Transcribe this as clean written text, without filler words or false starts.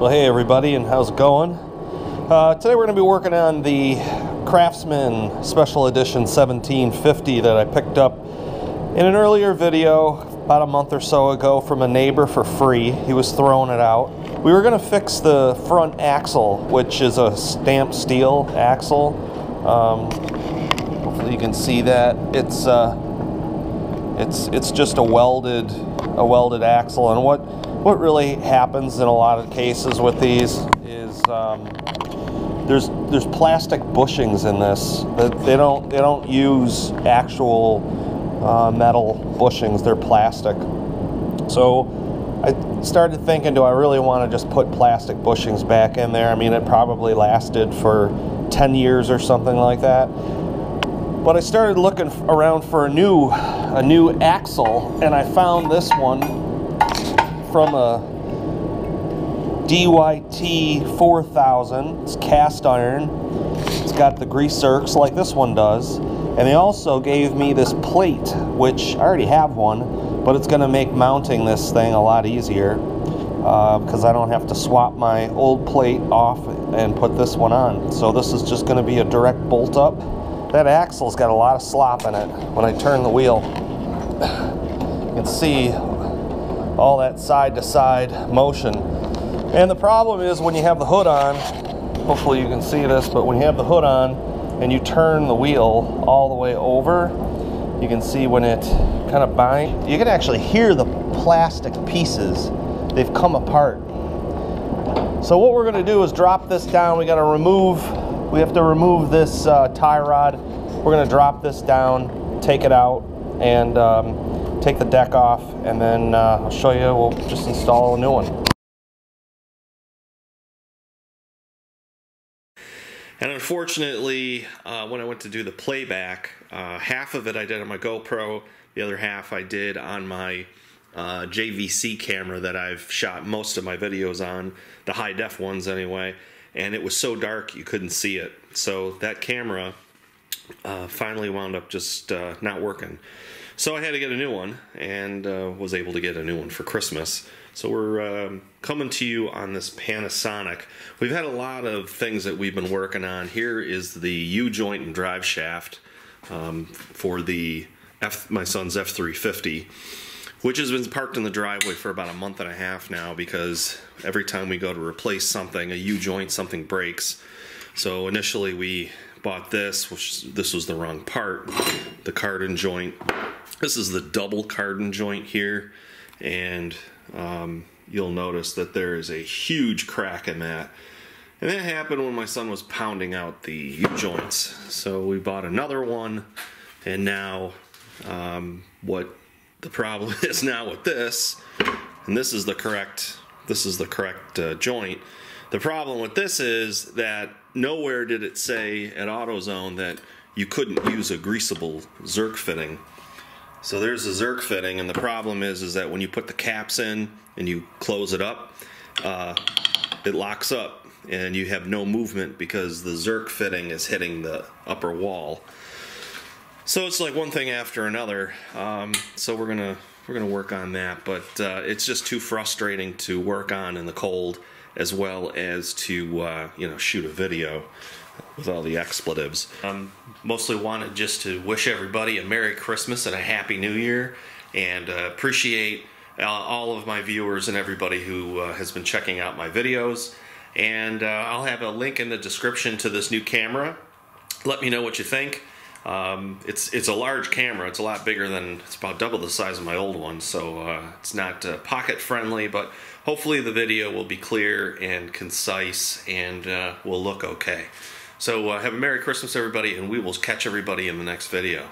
Well, hey everybody, and how's it going? Today we're going to be working on the Craftsman Special Edition 1750 that I picked up in an earlier video about a month or so ago from a neighbor for free. He was throwing it out. We were going to fix the front axle, which is a stamped steel axle. Hopefully you can see that. It's just a welded axle, and what really happens in a lot of cases with these is there's plastic bushings in this. They don't use actual metal bushings. They're plastic. So I started thinking, do I really want to just put plastic bushings back in there? I mean, it probably lasted for 10 years or something like that. But I started looking around for a new axle, and I found this one from a DYT 4000. It's cast iron. It's got the grease zerks like this one does. And they also gave me this plate, which I already have one, but it's going to make mounting this thing a lot easier because I don't have to swap my old plate off and put this one on. So this is just going to be a direct bolt up. That axle's got a lot of slop in it when I turn the wheel. You can see all that side-to-side motion. And the problem is when you have the hood on, hopefully you can see this, but when you have the hood on and you turn the wheel all the way over, you can see when it kind of binds, you can actually hear the plastic pieces. They've come apart. So what we're going to do is drop this down. We have to remove this tie rod. We're going to drop this down, take it out, and take the deck off, and then I'll show you. We'll just install a new one. And unfortunately, when I went to do the playback, half of it I did on my GoPro, the other half I did on my JVC camera that I've shot most of my videos on, the high def ones anyway, and it was so dark you couldn't see it. So that camera finally wound up just not working. So I had to get a new one, and was able to get a new one for Christmas. So we're coming to you on this Panasonic. We've had a lot of things that we've been working on. Here is the U-joint and drive shaft for the my son's F350, which has been parked in the driveway for about a month and a half now because every time we go to replace something, a U-joint, something breaks. So initially we bought this, this was the wrong part, the cardan joint. This is the double cardan joint here, and you'll notice that there is a huge crack in that. And that happened when my son was pounding out the U-joints. So we bought another one, and now what the problem is now with this, and this is the correct joint. The problem with this is that nowhere did it say at AutoZone that you couldn't use a greasable Zerk fitting. So there's a Zerk fitting, and the problem is that when you put the caps in and you close it up, it locks up and you have no movement because the Zerk fitting is hitting the upper wall. So it's like one thing after another. So we're gonna work on that, but it's just too frustrating to work on in the cold, as well as to shoot a video with all the expletives. Mostly wanted just to wish everybody a Merry Christmas and a Happy New Year, and appreciate all of my viewers and everybody who has been checking out my videos. And I'll have a link in the description to this new camera. Let me know what you think. It's a large camera. It's a lot bigger than, it's about double the size of my old one, so it's not pocket friendly, but hopefully the video will be clear and concise and will look okay. So have a Merry Christmas everybody, and we will catch everybody in the next video.